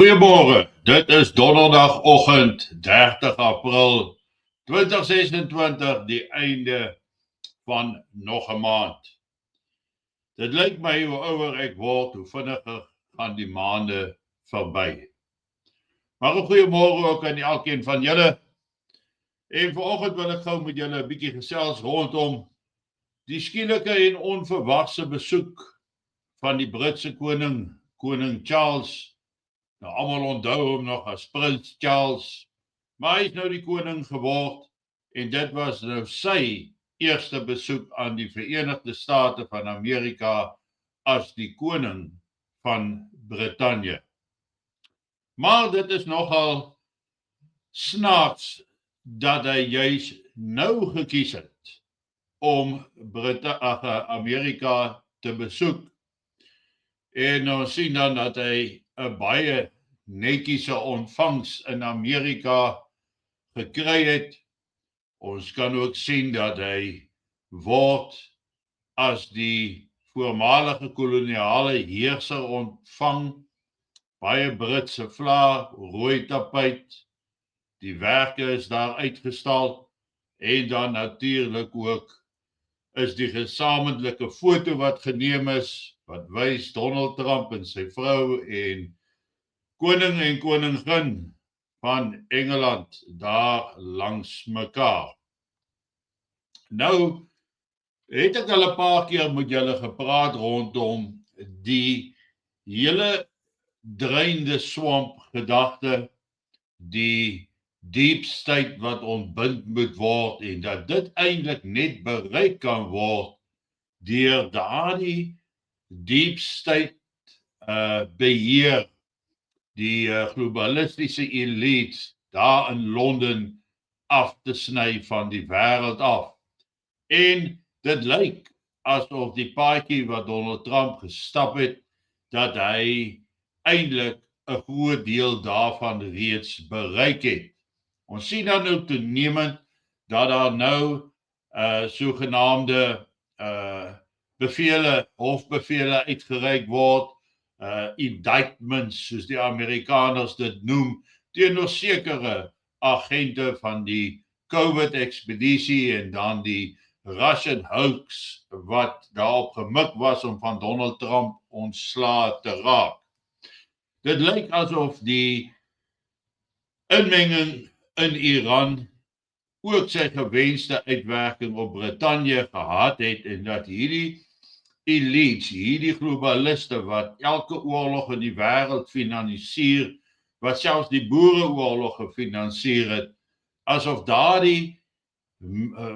Goeiemorgen, dit is donderdagoggend 30 April 2026, die einde van nog 'n maand. Dit lyk my hoe ouer ek word, hoe vinniger gaan die maande verby. Maar 'n goeiemorgen ook aan elkeen van julle. En vanoggend wil ek gou met julle 'n bietjie gesels rondom die skielike en onverwagse besoek van die Britse koning Charles. Nou, almal onthou hom nog as Prins Charles, maar hy is nou die koning geword en dit was nou sy eerste besoek aan die Verenigde State van Amerika as die koning van Brittanje. Maar dit is nogal snaaks dat hy juis nou gekies het om Amerika te besoek. En ons sien dan dat hy 'n baie netjiese ontvangs in Amerika gekry het. Ons kan ook sien dat hy word as die voormalige koloniale heerser ontvang. Baie Britse vlae, rooi tapuit, die werke is daar uitgestal en dan natuurlik ook is die gesamentlike foto wat geneem is, wat wys Donald Trump en sy vrou en koning en koningin van Engeland daar langs mekaar. Nou het ek al 'n paar keer met julle gepraat rondom die hele dreinde swamp gedagte, die deep state wat ontbind moet word en dat dit eintlik net bereik kan word deur daardie deep state beheer, die globalistiese elites daar in Londen af te sny van die wêreld af. En dit lyk asof die paadjie wat Donald Trump gestap het, dat hy eintlik 'n groot deel daarvan reeds bereik het. Ons sien dan nou toenemend dat daar nou sogenaamde hofbevele uitgereik word, indictments, soos die Amerikaners dit noem, teenoor sekere agente van die COVID-ekspedisie en dan die Russian hoax wat daarop gemik was om van Donald Trump ontslae te raak. Dit lyk asof die inmenging in Iran ook sy gewenste uitwerking op Brittanje gehad het en dat hierdie elites, hierdie globaliste wat elke oorlog in die wêreld finansier, wat selfs die boereoorlog gefinansier het, asof daardie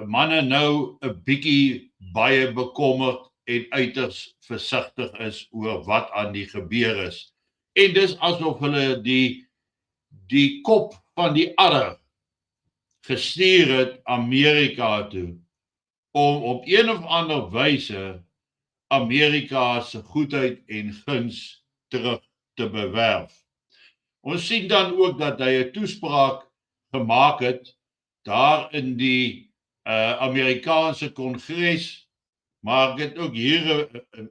manne nou 'n bietjie baie bekommerd en uiters versigtig is oor wat aan die gebeur is. En dis asof hulle die kop van die adder gestuur het Amerika toe, om op een of ander wyse Amerika se goedheid en guns terug te bewerf. Ons sien dan ook dat hy 'n toespraak gemaak het daar in die Amerikaanse Kongres, maar ek het ook hier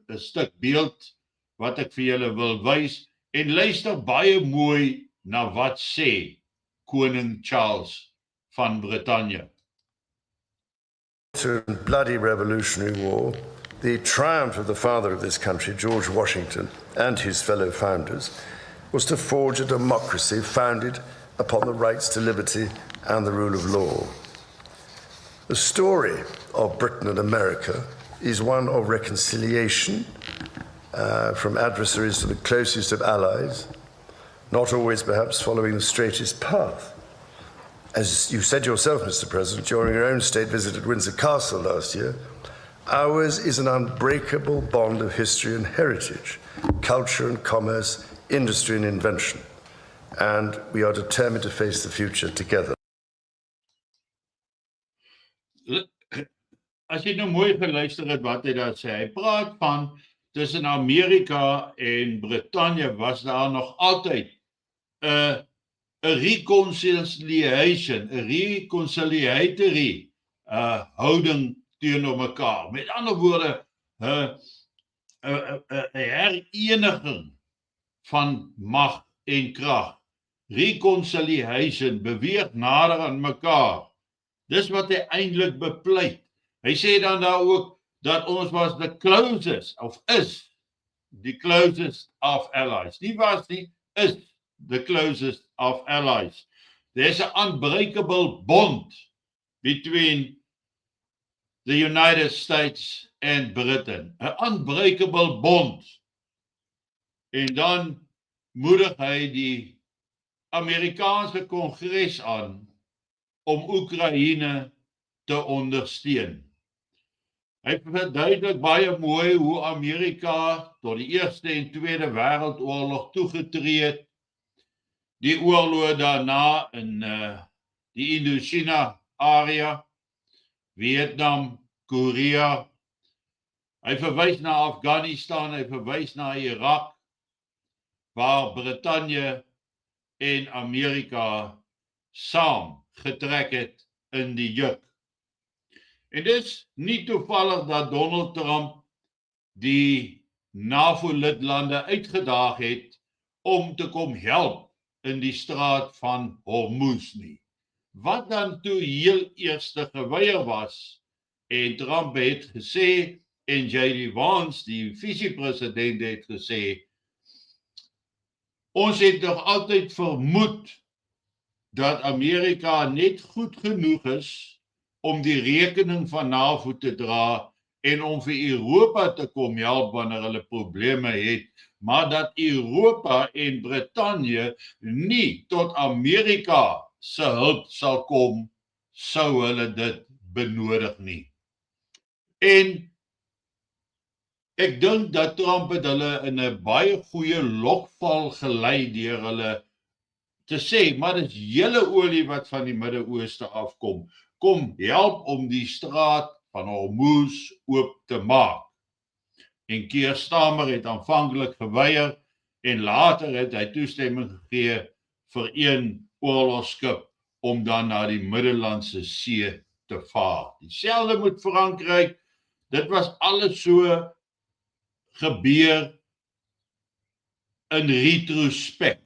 'n stuk beeld wat ek vir julle wil wys en luister baie mooi na wat sê koning Charles van Brittanje. To bloody Revolutionary War, the triumph of the father of this country, George Washington, and his fellow founders, was to forge a democracy founded upon the rights to liberty and the rule of law. The story of Britain and America is one of reconciliation from adversaries to the closest of allies, not always perhaps following the straightest path. As you said yourself, Mr. President, during your own state visit at Windsor Castle last year, ours is an unbreakable bond of history and heritage, culture and commerce, industry and invention, and we are determined to face the future together. As jy nou mooi geluister het wat hy daar sê, hy praat van tussen Amerika en Brittanje was daar nog altyd 'n reconciliation, 'n reconciliatory houding teenoor mekaar. Met ander woorde, 'n hereniging van mag en krag. Reconciliation, beweeg nader aan mekaar. Dis wat hy eintlik bepleit. Hy sê dan daar ook dat ons was the closest, of is the closest of allies. Nie was nie, is the closest of allies. There's an unbreakable bond between the United States and Britain. An unbreakable bond. En dan moedig hy die Amerikaanse Kongres aan om Oekraïne te ondersteun. Hy verduidelik baie mooi hoe Amerika tot die Eerste en Tweede Wêreldoorlog toegetree het, die oorloë daarna in die Indochina area, Vietnam, Korea. Hy verwys na Afghanistan, hy verwys na Irak, waar Brittanje en Amerika saam getrek het in die juk. En dis nie toevallig dat Donald Trump die NAVO-lidlande uitgedaag het om te kom help in die straat van Hormuz nie. Wat dan toe heel eerste geweier was, en Trump het gesê, en J.D. Vance, die visie-president, het gesê, ons het nog altyd vermoed dat Amerika net goed genoeg is om die rekening van NAVO te dra en om vir Europa te kom help wanneer hulle probleme het, maar dat Europa en Brittanje nie tot Amerika se hulp sal kom, sou hulle dit benodig nie. En ek dink dat Trump het hulle in 'n baie goeie lokval gelei deur hulle te sê, maar dit is julle olie wat van die Midde-Ooste afkom. Kom help om die straat van Hormuz oop te maak. En Keir Starmer het aanvanklik geweier en later het hy toestemming gegee vir een oorlogskip om dan na die Middellandse See te vaar. Dieselfde met Frankryk, dit was alles so gebeur in retrospect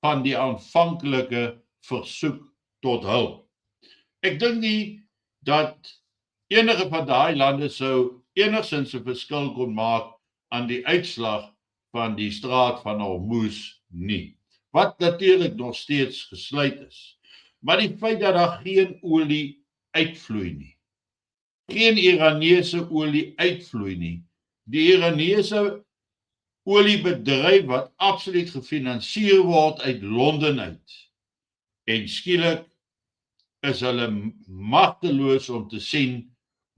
van die aanvanklike versoek tot hulp. Ek dink nie dat enige van daai lande sou enigstens 'n verskil kon maak aan die uitslag van die straat van Hormuz nie, wat natuurlik nog steeds gesluit is. Maar die feit dat daar geen olie uitvloei nie, geen Iranese olie uitvloei nie, die Iranese oliebedryf wat absoluut gefinansier word uit Londen uit, en skielik is hulle magteloos om te sien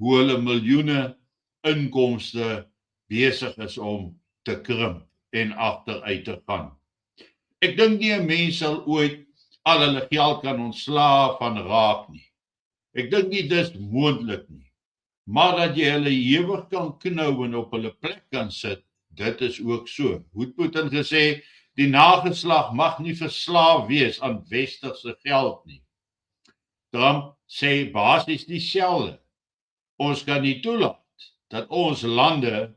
hoe hulle miljoene inkomste besig is om te krimp en agteruit te gaan. Ek dink nie 'n mens sal ooit al hulle geld kan ontslaa van raak nie. Ek dink nie dis moontlik nie. Maar dat jy hulle ewig kan knou en op hulle plek kan sit, dit is ook so. Hoe het Putin gesê, die nageslag mag nie verslaaf wees aan westerse geld nie. Trump sê basies dieselfde. Ons kan nie toelaat dat ons lande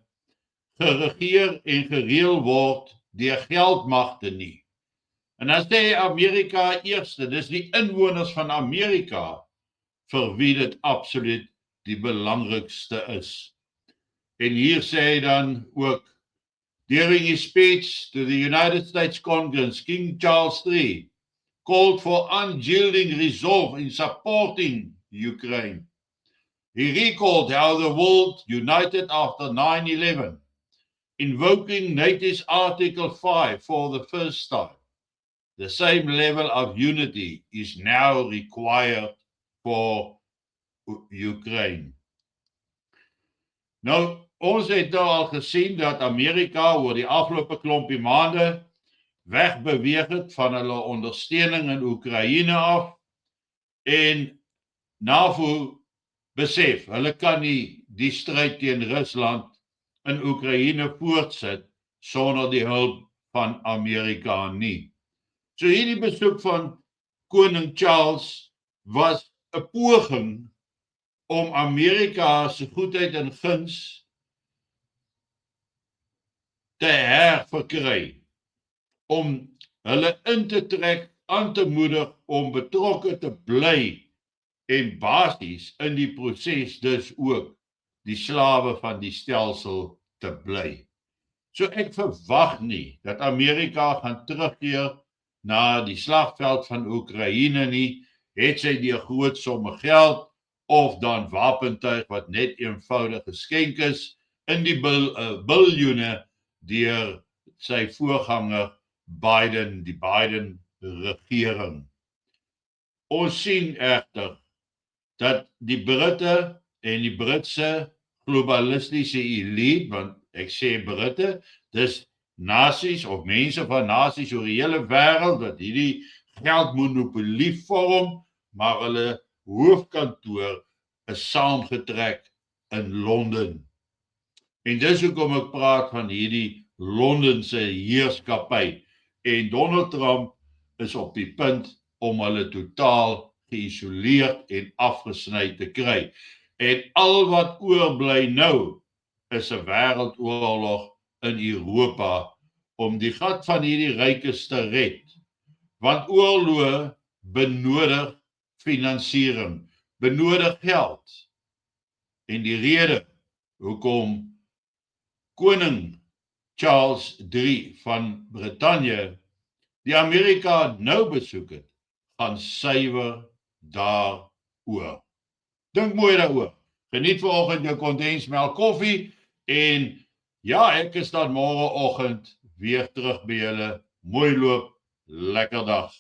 geregeer en gereël word deur geldmagte nie. En dan sê Amerika eerste, dis die inwoners van Amerika vir wie dit absoluut die belangrikste is. En hier sê hy dan ook, during his speech to the United States Congress, King Charles III called for unyielding resolve in supporting Ukraine. He recalled how the world united after 9/11, invoking NATO's Article 5 for the first time. The same level of unity is now required for Ukraine. Nou, ons het nou al gesien dat Amerika oor die afgelope klompie maande wegbeweeg het van hulle ondersteuning in Oekraïne af en NAVO besef, hulle kan nie die stryd teen Rusland in Oekraïne voortsit sonder die hulp van Amerika nie. So hierdie besoek van koning Charles was 'n poging om Amerika se goedheid en guns te herverkry, om hulle in te trek, aan te moedig om betrokke te bly en basies in die proses dus ook die slawe van die stelsel te bly. So ek verwag nie dat Amerika gaan terugkeer na die slagveld van Oekraïne nie, het sy die groot somme geld of dan wapentuig wat net eenvoudig geskenk is in die biljoene deur sy voorganger Biden, die Biden regering. Ons sien egter dat die Britte en die Britse globalistiese elite, want ek sê Britte, dis nasies of mense van nasies oor die hele wêreld wat hierdie geldmonopolie vorm, maar hulle hoofkantoor is saamgetrek in Londen. En dis hoekom ek praat van hierdie Londense heerskappy. En Donald Trump is op die punt om hulle totaal geïsoleerd en afgesny te kry. En al wat oorbly nou is 'n wêreldoorlog in Europa om die gat van hierdie rykes te red. Want oorloë benodig finansiering, benodig geld. En die rede hoekom koning Charles III van Brittanje die Amerika nou besoek het, gaan suiwer daaroor. Dink mooi daaroor. Geniet vanoggend jou kondensmelk koffie en ja, ek is dan môreoggend weer terug by julle. Mooi loop, lekker dag.